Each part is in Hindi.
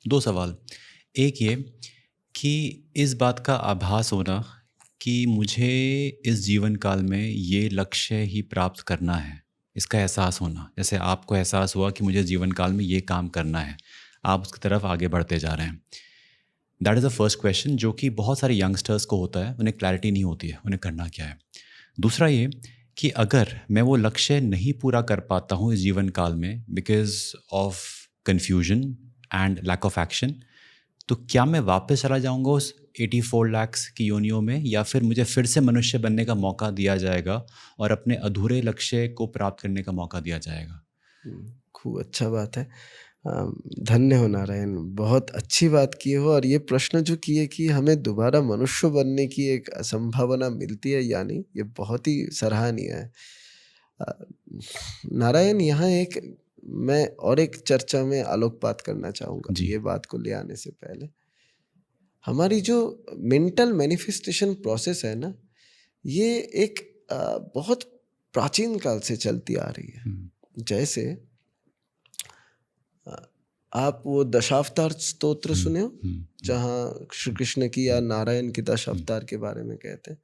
2 सवाल। एक ये कि इस बात का आभास होना कि मुझे इस जीवन काल में ये लक्ष्य ही प्राप्त करना है, इसका एहसास होना। जैसे आपको एहसास हुआ कि मुझे जीवन काल में ये काम करना है, आप उसकी तरफ आगे बढ़ते जा रहे हैं। That is the first question जो कि बहुत सारे यंगस्टर्स को होता है, उन्हें क्लैरिटी नहीं होती है, उन्हें करना क्या है। दूसरा ये कि अगर मैं वो लक्ष्य नहीं पूरा कर पाता हूँ इस जीवन काल में because of confusion and lack of action, तो क्या मैं वापस चला जाऊँगा उस 84 लाख की योनियों में, या फिर मुझे फिर से मनुष्य बनने का मौका दिया जाएगा और अपने अधूरे लक्ष्य को प्राप्त करने का मौका दिया जाएगा? खूब अच्छा बात है। धन्य हो नारायण, बहुत अच्छी बात की हो। और ये प्रश्न जो किए कि हमें दोबारा मनुष्य बनने की एक संभावना मिलती है या नहीं, ये बहुत ही सराहनीय है। अ, नारायण, यहाँ एक मैं और एक चर्चा में आलोकपात करना चाहूँगा, जी। ये बात को ले आने से पहले। हमारी जो मेंटल मैनिफेस्टेशन प्रोसेस है ना, ये एक बहुत प्राचीन काल से चलती आ रही है। हुँ, जैसे अ, आप वो दशावतार स्तोत्र हुँ, सुने हो, हुँ, हुँ, जहाँ श्री कृष्ण की या नारायण की हुँ, दशावतार के बारे में कहते हैं।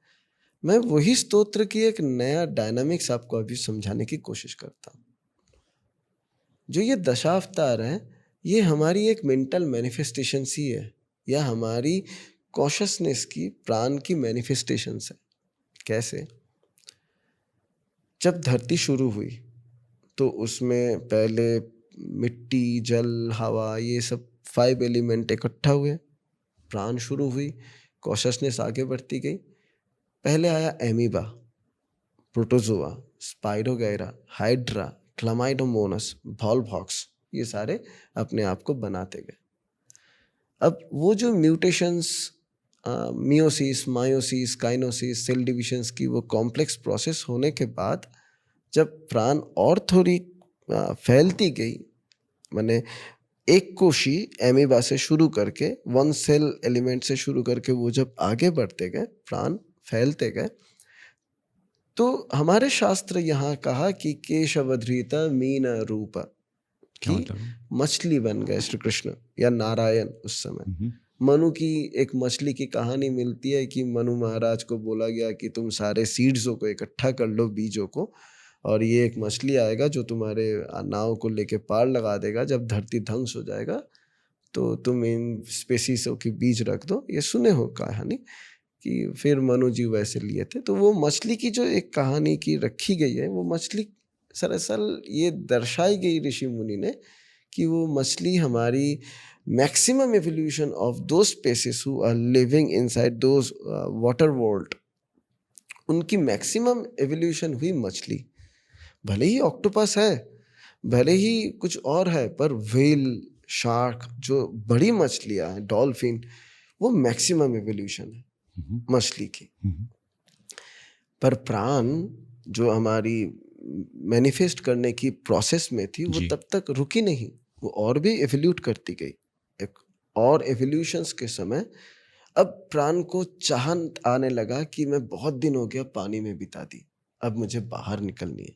मैं वही स्तोत्र की एक नया डायनामिक्स आपको अभी समझाने की कोशिश करता हूँ। जो ये दशावतार हैं, ये हमारी एक मेंटल मैनिफेस्टेशंस ही है, या हमारी कॉन्शसनेस की, प्राण की मैनिफेस्टेशंस है। कैसे? जब धरती शुरू हुई तो उसमें पहले मिट्टी, जल, हवा, ये सब 5 एलिमेंट इकट्ठा हुए, प्राण शुरू हुई, कॉन्शसनेस आगे बढ़ती गई। पहले आया amoeba, protozoa, स्पाइरोगैरा, hydra, Chlamydomonas, Volvox, ये सारे अपने आप को बनाते गए। अब वो जो mutations, meiosis, myosis, kinesis, cell divisions की वो कॉम्प्लेक्स प्रोसेस होने के बाद जब प्राण और थोड़ी फैलती गई, माने एक कोशी एमीबा से शुरू करके, वन सेल एलिमेंट से शुरू करके वो जब आगे बढ़ते गए, प्राण फैलते गए, तो हमारे शास्त्र यहाँ कहा कि केशवधृत मीन रूप, क्या कि मतलब है? मछली बन गए श्री कृष्ण या नारायण उस समय। हुँ, हुँ, मनु की एक मछली की कहानी मिलती है कि मनु महाराज को बोला गया कि तुम सारे सीड्सों को इकट्ठा कर लो, बीजों को, और ये एक मछली आएगा जो तुम्हारे नाव को लेके पार लगा देगा। जब धरती ध्वंस हो जाएगा तो तुम इन स्पेसीसों के बीज रख दो। ये सुने हो कहानी कि फिर मनु जी वैसे लिए थे। तो वो मछली की जो एक कहानी की रखी गई है, वो मछली दरअसल ये दर्शाई गई ऋषि मुनि ने कि वो मछली हमारी maximum evolution of those species who are living inside those water world, उनकी मैक्सिमम एवोल्यूशन हुई मछली। भले ही ऑक्टोपस है, भले ही कुछ और है, पर व्हेल, शार्क, जो बड़ी मछलियां हैं, डॉल्फिन, वो मैक्सिमम एवोल्यूशन है हुँ, हुँ, मछली की। हुँ, हुँ, पर प्राण जो हमारी मैनिफेस्ट करने की प्रोसेस में थी, वो जी। तब तक रुकी नहीं, वो और भी एवोल्यूट करती गई। एक और एवोल्यूशंस के समय अब प्राण को चाहत आने लगा कि मैं बहुत दिन हो गया पानी में बिता दी, अब मुझे बाहर निकलनी है।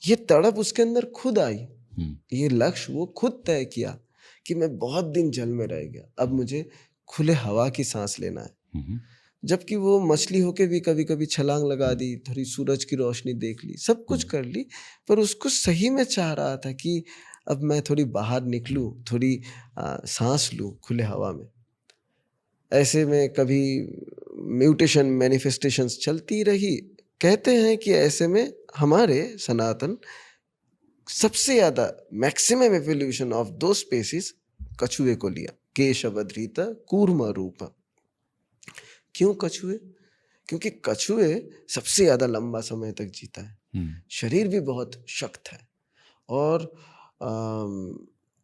ये तड़प उसके अंदर खुद आई, हुँ, ये लक्ष्य वो खुद तय किया कि मैं बहुत दिन जल में रह गया, अब मुझे खुले हवा की सांस लेना है। हुँ, हुँ, जबकि वो मछली होके भी कभी कभी छलांग लगा दी, थोड़ी सूरज की रोशनी देख ली, सब कुछ हुँ, कर ली, पर उसको सही में चाह रहा था कि अब मैं थोड़ी बाहर निकलूं, थोड़ी सांस लूं खुले हवा में। ऐसे में कभी म्यूटेशन मैनिफेस्टेशंस चलती रही। कहते हैं कि ऐसे में हमारे सनातन सबसे ज्यादा मैक्सिमम एवोल्यूशन ऑफ दो स्पेसीज कछुए को लिया, केशवधृत कूर्म रूप। क्यों कछुए? क्योंकि कछुए सबसे ज्यादा लंबा समय तक जीता है, हुँ, शरीर भी बहुत शक्त है, और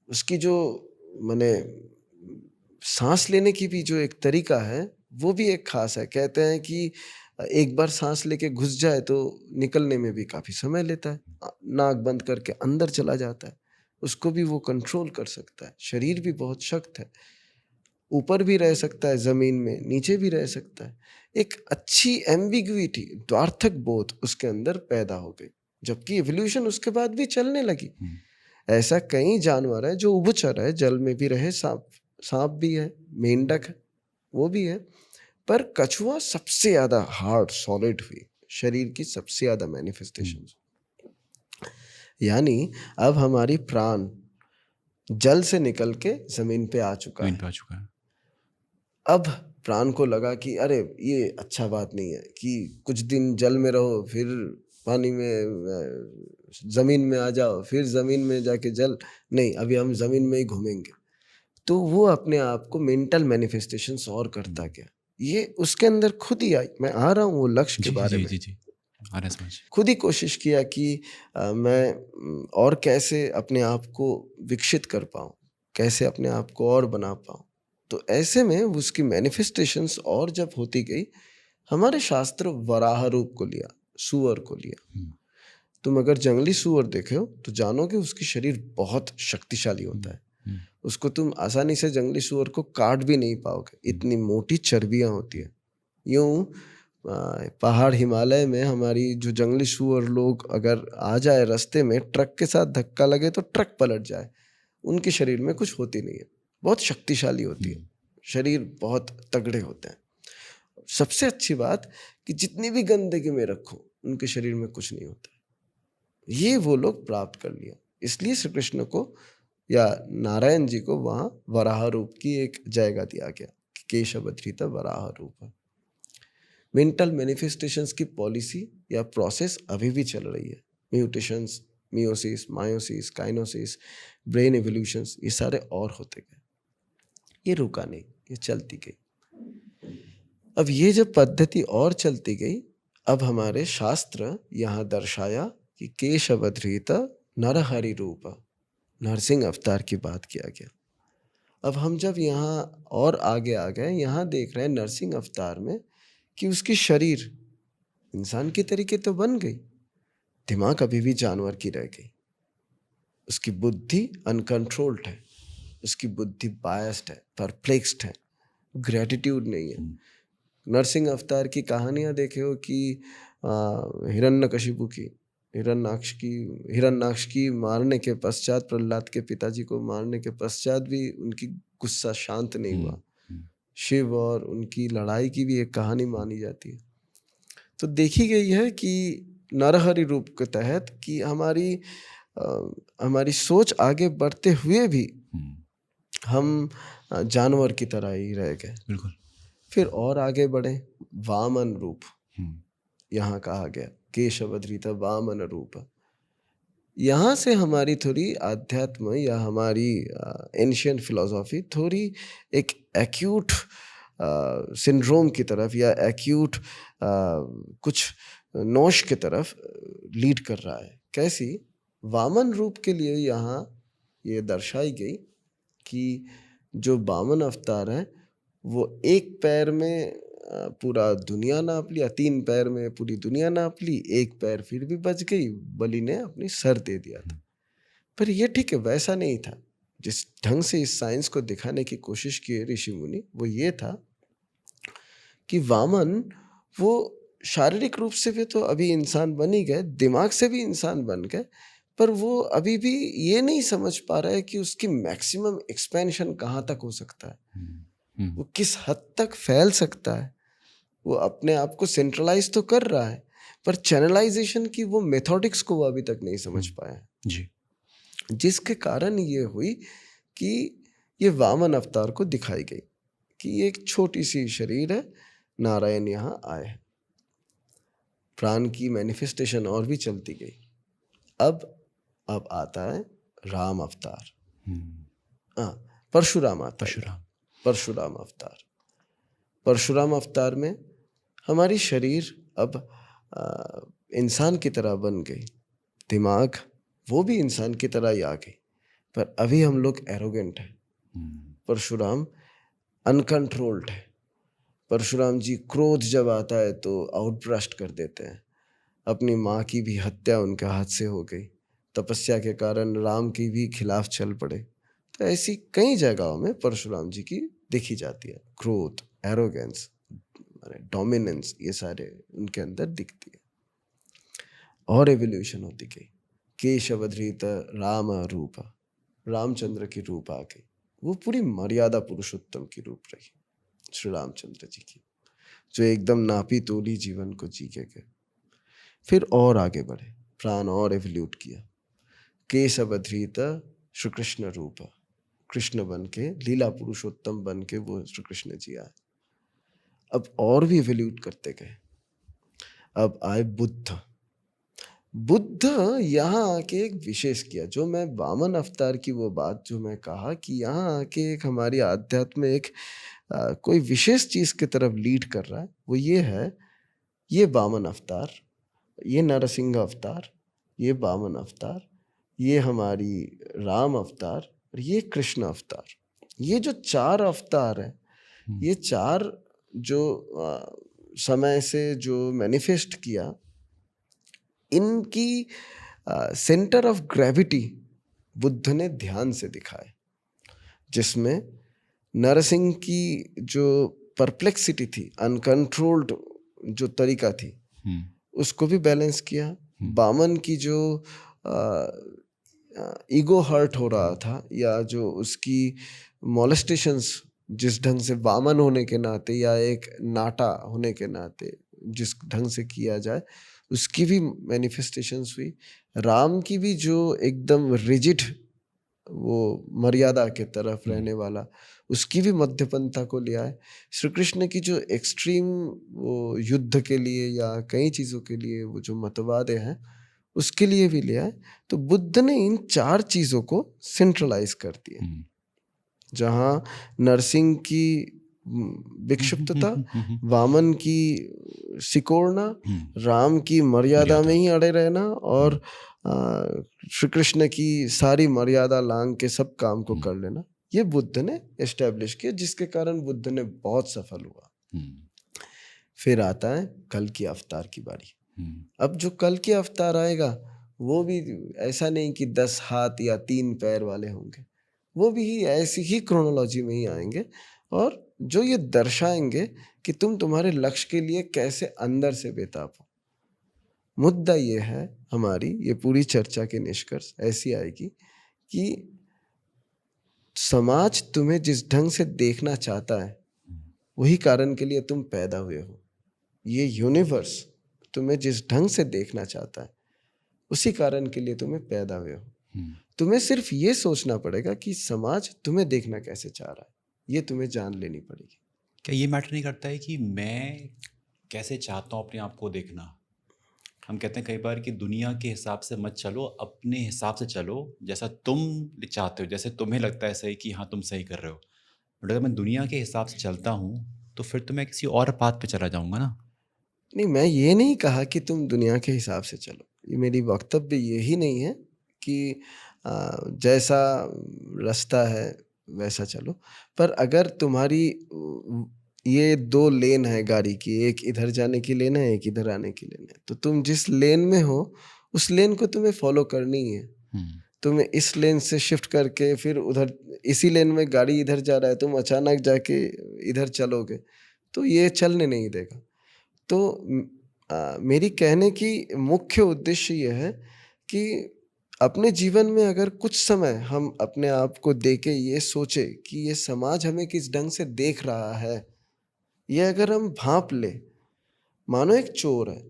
उसकी जो माने सांस लेने की भी जो एक तरीका है, वो भी एक खास है। कहते हैं कि एक बार सांस लेके घुस जाए तो निकलने में भी काफी समय लेता है। नाक बंद करके अंदर चला जाता है, उसको भी वो कंट्रोल कर सकता है। शरीर भी बहुत शक्त है, ऊपर भी रह सकता है जमीन में, नीचे भी रह सकता है। एक अच्छी एम्बिग्विटी, द्वार्थक बोध उसके अंदर पैदा हो गई, जबकि एवोल्यूशन उसके बाद भी चलने लगी। हुँ, ऐसा कई जानवर है जो उभचर है, जल में भी रहे, सांप भी है, मेंढक है, वो भी है, पर कछुआ सबसे ज्यादा हार्ड सॉलिड हुई, शरीर की सबसे ज्यादा मैनिफेस्टेशन। यानी अब हमारी प्राण जल से निकल के जमीन पे आ चुका जमीन है। पे आ चुका है। अब प्राण को लगा कि अरे ये अच्छा बात नहीं है कि कुछ दिन जल में रहो, फिर पानी में, जमीन में आ जाओ, फिर जमीन में जाके जल, नहीं अभी हम जमीन में ही घूमेंगे। तो वो अपने आप को मेंटल मैनिफेस्टेशंस और करता गया। ये उसके अंदर खुद ही आई, मैं आ रहा हूँ वो लक्ष्य के जी बारे जी में, जी जी आ रहा है समझ। खुद ही कोशिश किया कि मैं और कैसे अपने आप को विकसित कर पाऊँ, कैसे अपने आप को और बना पाऊँ। तो ऐसे में उसकी मैनिफेस्टेशंस और जब होती गई, हमारे शास्त्र वराह रूप को लिया, सुअर को लिया। तुम अगर जंगली सुअर देखे हो तो जानोगे उसकी शरीर बहुत शक्तिशाली होता है। उसको तुम आसानी से जंगली सुअर को काट भी नहीं पाओगे, इतनी मोटी चर्बियां होती है। यूं पहाड़ हिमालय में हमारी जो जंगली सुअर लोग अगर आ जाए रास्ते में, ट्रक के साथ धक्का लगे तो ट्रक पलट जाए, उनके शरीर में कुछ होती नहीं है, बहुत शक्तिशाली होती है, शरीर बहुत तगड़े होते हैं। सबसे अच्छी बात कि जितनी भी गंदगी में रखो उनके शरीर में कुछ नहीं होता। ये वो लोग प्राप्त कर लिया, इसलिए श्री कृष्ण को या नारायण जी को वहां वराह रूप की एक जगह दिया गया, केशव धृत वराह रूप। मेंटल मैनिफेस्टेशंस की पॉलिसी या प्रोसेस अभी भी चल रही है। Mutations, meiosis, myosis, kinesis, brain evolutions, ये सारे और होते गए, ये रुका नहीं, ये चलती गई। अब ये जब पद्धति और चलती गई, अब हमारे शास्त्र यहाँ दर्शाया कि केशवधृत नरहरि रूप, नरसिंह अवतार की बात किया गया। अब हम जब यहाँ और आगे आ गए, यहाँ देख रहे हैं नरसिंह अवतार में कि उसकी शरीर इंसान की तरीके तो बन गई, दिमाग अभी भी जानवर की रह गई, उसकी बुद्धि अनकंट्रोल्ड है, उसकी बुद्धि बायस्ड है, परप्लेक्स्ड है, ग्रेटिट्यूड नहीं है। नरसिंह अवतार की कहानियां देखे हो कि हिरण्यकशिपु की, हिरण्याक्ष की मारने के पश्चात, प्रहलाद के पिताजी को मारने के पश्चात भी उनकी गुस्सा शांत नहीं हुआ। शिव और उनकी लड़ाई की भी एक कहानी मानी जाती है। तो देखी गई है कि नरहरि रूप के तहत कि हमारी सोच आगे बढ़ते हुए भी हम जानवर की तरह ही रह गए। बिल्कुल। फिर और आगे बढ़े, वामन रूप यहाँ कहा गया, केशवधृत वामन रूप। यहाँ से हमारी थोड़ी आध्यात्म या हमारी एंशिएंट फिलॉसफी थोड़ी एक एक्यूट सिंड्रोम की तरफ या एक्यूट कुछ नोश की तरफ लीड कर रहा है। कैसी? वामन रूप के लिए यहाँ ये दर्शाई गई कि जो वामन अवतार है वो एक पैर में पूरा दुनिया नाप लिया, 3 पैर में पूरी दुनिया नाप ली, एक पैर फिर भी बच गई, बलि ने अपनी सर दे दिया था। पर ये ठीक है, वैसा नहीं था। जिस ढंग से इस साइंस को दिखाने की कोशिश की ऋषि मुनि, वो ये था कि वामन वो शारीरिक रूप से भी तो अभी इंसान बन ही गए, दिमाग से भी इंसान बन गए, पर वो अभी भी ये नहीं समझ पा रहा है कि उसकी मैक्सिमम एक्सपेंशन कहाँ तक हो सकता है, वो किस हद तक फैल सकता है। वो अपने आप को सेंट्रलाइज तो कर रहा है, पर चैनलाइजेशन की वो मेथोडिक्स को वो अभी तक नहीं समझ पाया जी। जिसके कारण ये हुई कि ये वामन अवतार को दिखाई गई कि ये एक छोटी सी शरीर है, नारायण यहाँ आए हैं। प्राण की मैनिफेस्टेशन और भी चलती गई। अब आता है राम अवतार, परशुराम आता है। परशुराम अवतार, परशुराम अवतार में हमारी शरीर अब इंसान की तरह बन गई, दिमाग वो भी इंसान की तरह ही आ गई, पर अभी हम लोग एरोगेंट हैं। परशुराम अनकंट्रोल्ड है। परशुराम जी क्रोध जब आता है तो आउटब्रस्ट कर देते हैं। अपनी माँ की भी हत्या उनके हाथ से हो गई, तपस्या के कारण राम की भी खिलाफ चल पड़े। तो ऐसी कई जगहों में परशुराम जी की देखी जाती है, क्रोध, एरोगेंस, डोमिनेंस, ये सारे उनके अंदर दिखती है। और एवोल्यूशन होती गई केशवधृत राम रूप, रामचंद्र की रूप आ गई। वो पूरी मर्यादा पुरुषोत्तम की रूप रही श्री रामचंद्र जी की, जो एकदम नापी तोली जीवन को जी के गए। फिर और आगे बढ़े, प्राण और एवल्यूट किया। केशवधृत श्री कृष्ण रूप, कृष्ण बन के, लीला पुरुषोत्तम बन के वो श्री कृष्ण जी आए। अब और भी एवल्यूट करते गए। अब आए बुद्ध। बुद्ध यहाँ आके एक विशेष किया, जो मैं वामन अवतार की वो बात जो मैं कहा कि यहाँ आके एक हमारी आध्यात्म में एक कोई विशेष चीज की तरफ लीड कर रहा है, वो ये है, ये वामन अवतार, ये नरसिंह अवतार, ये वामन अवतार, ये हमारी राम अवतार और ये कृष्ण अवतार। ये जो 4 अवतार है, ये 4 जो समय से जो मैनिफेस्ट किया, इनकी सेंटर ऑफ ग्रेविटी बुद्ध ने ध्यान से दिखाए, जिसमें नरसिंह की जो परप्लेक्सिटी थी, अनकंट्रोल्ड जो तरीका थी, उसको भी बैलेंस किया। वामन की जो ईगो हर्ट हो रहा था, या जो उसकी मॉलेस्टेशंस जिस ढंग से वामन होने के नाते या एक नाटा होने के नाते जिस ढंग से किया जाए, उसकी भी मैनिफेस्टेशंस हुई। राम की भी जो एकदम रिजिड वो मर्यादा के तरफ रहने वाला, उसकी भी मध्यपंथा को लिया है। श्री कृष्ण की जो एक्सट्रीम वो युद्ध के लिए या कई चीज़ों के लिए वो जो मतवाद हैं, उसके लिए भी लिया है। तो बुद्ध ने इन 4 चीज़ों को सेंट्रलाइज कर दिया, जहाँ नरसिंह की विक्षिप्तता, वामन की सिकोड़ना, राम की मर्यादा में ही अड़े रहना, और श्री कृष्ण की सारी मर्यादा लांग के सब काम को कर लेना, ये बुद्ध ने एस्टेब्लिश किया, जिसके कारण बुद्ध ने बहुत सफल हुआ। फिर आता है कल की अवतार की बारी। अब जो कल के अवतार आएगा, वो भी ऐसा नहीं कि 10 हाथ या 3 पैर वाले होंगे, वो भी ऐसी ही क्रोनोलॉजी में ही आएंगे, और जो ये दर्शाएंगे कि तुम तुम्हारे लक्ष्य के लिए कैसे अंदर से बेताब हो। मुद्दा ये है, हमारी ये पूरी चर्चा के निष्कर्ष ऐसी आएगी कि समाज तुम्हें जिस ढंग से देखना चाहता है, वही कारण के लिए तुम पैदा हुए हो। ये यूनिवर्स तुम्हें जिस ढंग से देखना चाहता है, उसी कारण के लिए तुम्हें पैदा हुए हो। तुम्हें सिर्फ ये सोचना पड़ेगा कि समाज तुम्हें देखना कैसे चाह रहा है, ये तुम्हें जान लेनी पड़ेगी। क्या ये मैटर नहीं करता है कि मैं कैसे चाहता हूँ अपने आप को देखना? हम कहते हैं कई बार कि दुनिया के हिसाब से मत चलो, अपने हिसाब से चलो, जैसा तुम चाहते हो, जैसे तुम्हें लगता है सही कि हाँ तुम सही कर रहे हो। बट अगर मैं दुनिया के हिसाब से चलता हूँ, तो फिर तो मैं किसी और पाथ पे चला जाऊँगा ना। नहीं, मैं ये नहीं कहा कि तुम दुनिया के हिसाब से चलो। ये मेरी वक्तव्य यही नहीं है कि जैसा रास्ता है वैसा चलो। पर अगर तुम्हारी ये 2 लेन है गाड़ी की, एक इधर जाने की लेन है, एक इधर आने की लेन है, तो तुम जिस लेन में हो, उस लेन को तुम्हें फॉलो करनी ही है। तुम्हें इस लेन से शिफ्ट करके फिर उधर, इसी लेन में गाड़ी इधर जा रहा है, तुम अचानक जाके इधर चलोगे तो ये चलने नहीं देगा। तो मेरी कहने की मुख्य उद्देश्य ये है कि अपने जीवन में अगर कुछ समय हम अपने आप को देके ये सोचे कि ये समाज हमें किस ढंग से देख रहा है, ये अगर हम भांप ले, मानो एक चोर है,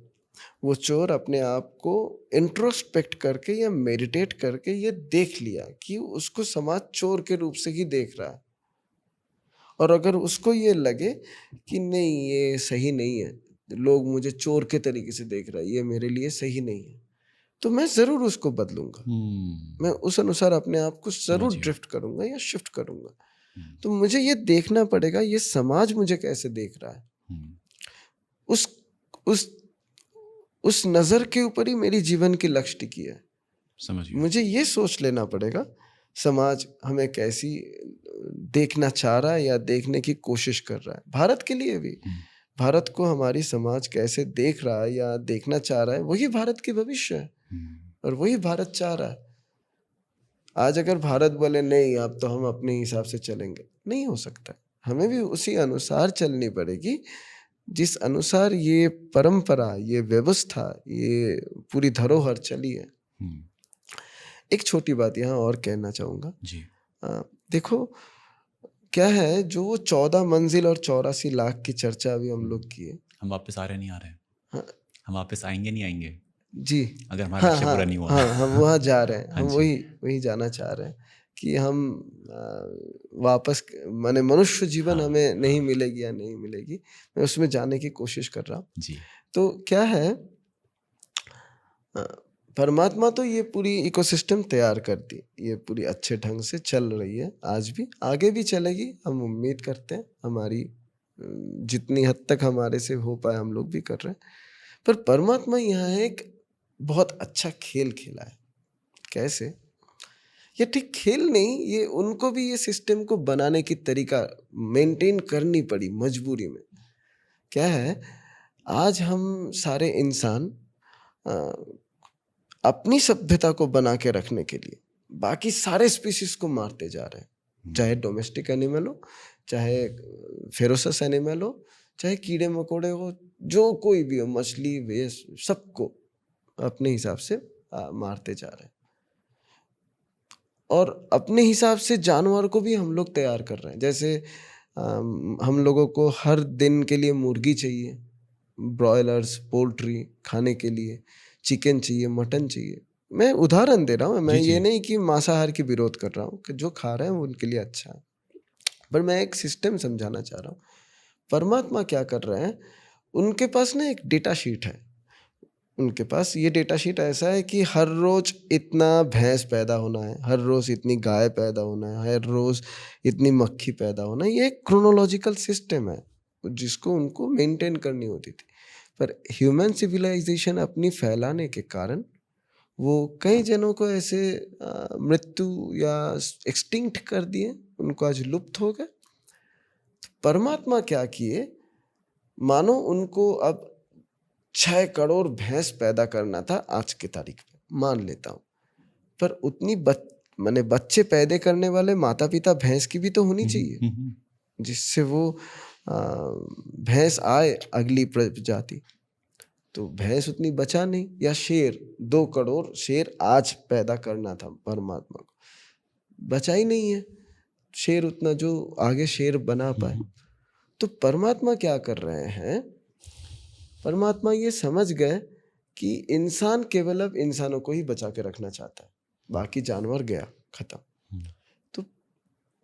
वो चोर अपने आप को इंट्रोस्पेक्ट करके या मेडिटेट करके ये देख लिया कि उसको समाज चोर के रूप से ही देख रहा है, और अगर उसको ये लगे कि नहीं ये सही नहीं है, लोग मुझे चोर के तरीके से देख रहा है, ये मेरे लिए सही नहीं है, तो मैं ज़रूर उसको बदलूंगा। मैं उस अनुसार अपने आप को ज़रूर ड्रिफ्ट करूंगा या शिफ्ट करूंगा। तो मुझे ये देखना पड़ेगा ये समाज मुझे कैसे देख रहा है। उस उस उस नज़र के ऊपर ही मेरी जीवन की लक्ष्य टिकी है। मुझे ये सोच लेना पड़ेगा समाज हमें कैसी देखना चाह रहा है या देखने की कोशिश कर रहा है। भारत के लिए भी, भारत को हमारी समाज कैसे देख रहा है या देखना चाह रहा है, वही भारत की भविष्य है और वही भारत चाह रहा है। आज अगर भारत बोले नहीं अब तो हम अपने हिसाब से चलेंगे, नहीं हो सकता। हमें भी उसी अनुसार चलनी पड़ेगी जिस अनुसार ये परंपरा, ये व्यवस्था, ये पूरी धरोहर चली है। एक छोटी बात यहाँ और कहना चाहूँगा। जी। देखो क्या है, जो 14 मंजिल और 84 लाख की चर्चा अभी हम लोग किए। हम वापस आ रहे नहीं आ रहे हैं? हाँ हम वापस आएँगे नहीं आएँगे? जी। अगर हमारा हाँ लक्ष्य हाँ पूरा नहीं हुआ? हाँ, हम वहाँ जा रहे हैं, हाँ हम जी। वही वही जाना चाह रहे हैं कि हम वापस माने मनुष्य जीवन हाँ, हमें नहीं हाँ। मिलेगी या नहीं मिलेगी, मैं उसमें जाने की कोशिश कर रहा हूँ। जी। तो क्या है, अ, परमात्मा तो ये पूरी इकोसिस्टम तैयार कर दी, ये पूरी अच्छे ढंग से चल रही है, आज भी आगे भी चलेगी, हम उम्मीद करते हैं। हमारी जितनी हद तक हमारे से हो पाए हम लोग भी कर रहे हैं। पर परमात्मा यहाँ एक बहुत अच्छा खेल खेला है। कैसे? ये ठीक खेल नहीं, ये उनको भी ये सिस्टम को बनाने की तरीका मेंटेन करनी पड़ी मजबूरी में। क्या है, आज हम सारे इंसान अ, अपनी सभ्यता को बना के रखने के लिए बाकी सारे स्पीशीज को मारते जा रहे हैं। चाहे डोमेस्टिक एनिमल हो, चाहे फेरोसस एनिमल हो, चाहे कीड़े मकोड़े हो, जो कोई भी हो, मछली वेस, सबको अपने हिसाब से मारते जा रहे हैं। और अपने हिसाब से जानवर को भी हम लोग तैयार कर रहे हैं। जैसे हम लोगों को हर दिन के लिए मुर्गी चाहिए, ब्रॉयलर्स, पोल्ट्री खाने के लिए, चिकन चाहिए, मटन चाहिए। मैं उदाहरण दे रहा हूँ, मैं जी, ये जी। नहीं कि मांसाहार की विरोध कर रहा हूँ, कि जो खा रहे हैं वो उनके लिए अच्छा है। पर मैं एक सिस्टम समझाना चाह रहा हूँ। परमात्मा क्या कर रहे हैं, उनके पास ना एक डेटा शीट है। उनके पास ये डेटा शीट ऐसा है कि हर रोज इतना भैंस पैदा होना है, हर रोज इतनी गाय पैदा होना है, हर रोज इतनी मक्खी पैदा होना है। ये एक क्रोनोलॉजिकल सिस्टम है जिसको उनको मेंटेन करनी होती थी। पर ह्यूमन सिविलाइजेशन अपनी फैलाने के कारण वो कई जनों को ऐसे मृत्यु या एक्सटिंक्ट कर दिए, उनको आज लुप्त हो गए। परमात्मा क्या किए, मानो उनको अब 6 करोड़ भैंस पैदा करना था आज की तारीख में, मान लेता हूँ। पर उतनी माने बच्चे पैदा करने वाले माता पिता भैंस की भी तो होनी हुँ, हुँ, चाहिए, हुँ, हुँ। जिससे वो भैंस आए अगली प्रजाति। तो भैंस उतनी बचा नहीं। या शेर, 2 करोड़ शेर आज पैदा करना था परमात्मा को, बचा ही नहीं है शेर उतना जो आगे शेर बना हुँ, पाए। हुँ। तो परमात्मा क्या कर रहे हैं, परमात्मा ये समझ गए कि इंसान केवल अब इंसानों को ही बचा के रखना चाहता है, बाकी जानवर गया, खत्म। हुँ। तो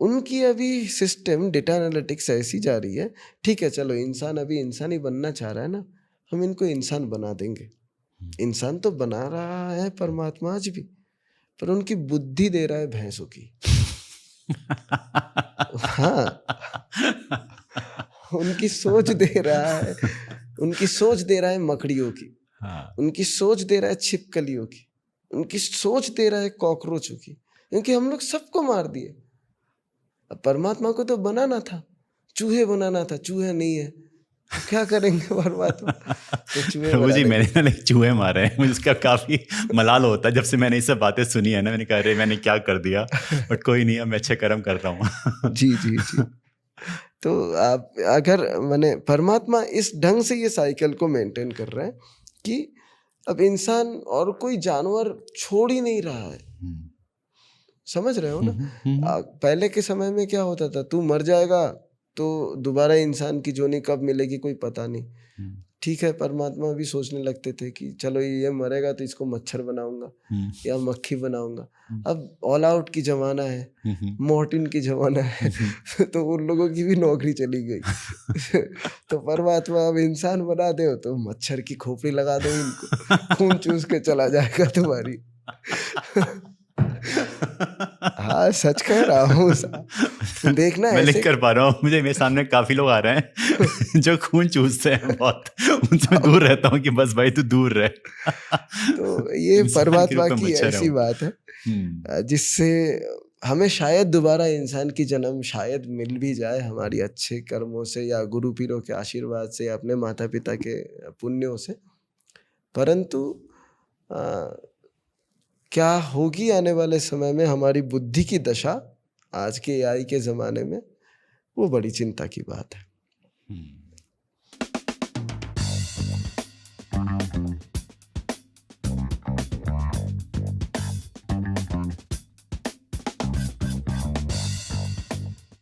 उनकी अभी सिस्टम डेटा एनालिटिक्स ऐसी जा रही है, ठीक है चलो इंसान अभी इंसान ही बनना चाह रहा है ना, हम इनको इंसान बना देंगे। इंसान तो बना रहा है परमात्मा आज भी, पर उनकी बुद्धि दे रहा है भैंसों की। हाँ, उनकी सोच दे रहा है, उनकी सोच दे रहा है मकड़ियों की, हाँ। उनकी सोच दे रहा है छिपकलियों की, उनकी सोच दे रहा है कॉकरोचों की, क्योंकि हम लोग सबको मार दिए। अब परमात्मा को तो बनाना था, चूहे बनाना था, चूहे नहीं है, तो क्या करेंगे परमात्मा? तो चूहे प्रभु बना जी, देंगे। मैंने ना एक चूहे मारे हैं, मुझे इसका काफ़ी मलाल होता है जब से मैंने ये सब बातें सुनी है ना, मैंने कहा अरे मैंने क्या कर दिया, बट कोई नहीं, अब मैं अच्छे कर्म कर रहा हूँ। जी, जी, जी। तो आप अगर माने परमात्मा इस ढंग से ये साइकिल को मेंटेन कर रहे हैं कि अब इंसान और कोई जानवर छोड़ ही नहीं रहा है। हुँ। समझ रहे हो हुँ, ना? हुँ, हुँ, हुँ। पहले के समय में क्या होता था, तू मर जाएगा तो दोबारा इंसान की जोनी कब मिलेगी कोई पता नहीं। हुँ, ठीक है, परमात्मा भी सोचने लगते थे कि चलो ये मरेगा तो इसको मच्छर बनाऊंगा हुँ, या मक्खी बनाऊंगा। हुँ, अब ऑल आउट की जमाना है, हुँ, हुँ, मॉर्टिन की जमाना है, हुँ, हुँ। तो उन लोगों की भी नौकरी चली गई। तो परमात्मा अब इंसान बना दे तो मच्छर की खोपड़ी लगा दो इनको, खून चूस के चला जाएगा तुम्हारी। हाँ, सच कह रहा हूँ देखना मैं लिख ऐसे। कर पा रहा हूँ, मुझे मेरे सामने काफ़ी लोग आ रहे हैं जो खून चूसते हैं बहुत, उनसे मैं दूर रहता हूँ कि बस भाई तू दूर रह। तो ये इंसान के परमात्मा रूप में की मच्छर है ऐसी वो। बात है हुँ, जिससे हमें शायद दोबारा इंसान की जन्म शायद मिल भी जाए हमारी अच्छे कर्मों से या गुरु पीरों के आशीर्वाद से या अपने माता पिता के पुण्यों से। परंतु अ, क्या होगी आने वाले समय में हमारी बुद्धि की दशा आज के एआई के ज़माने में, वो बड़ी चिंता की बात है। हुँ।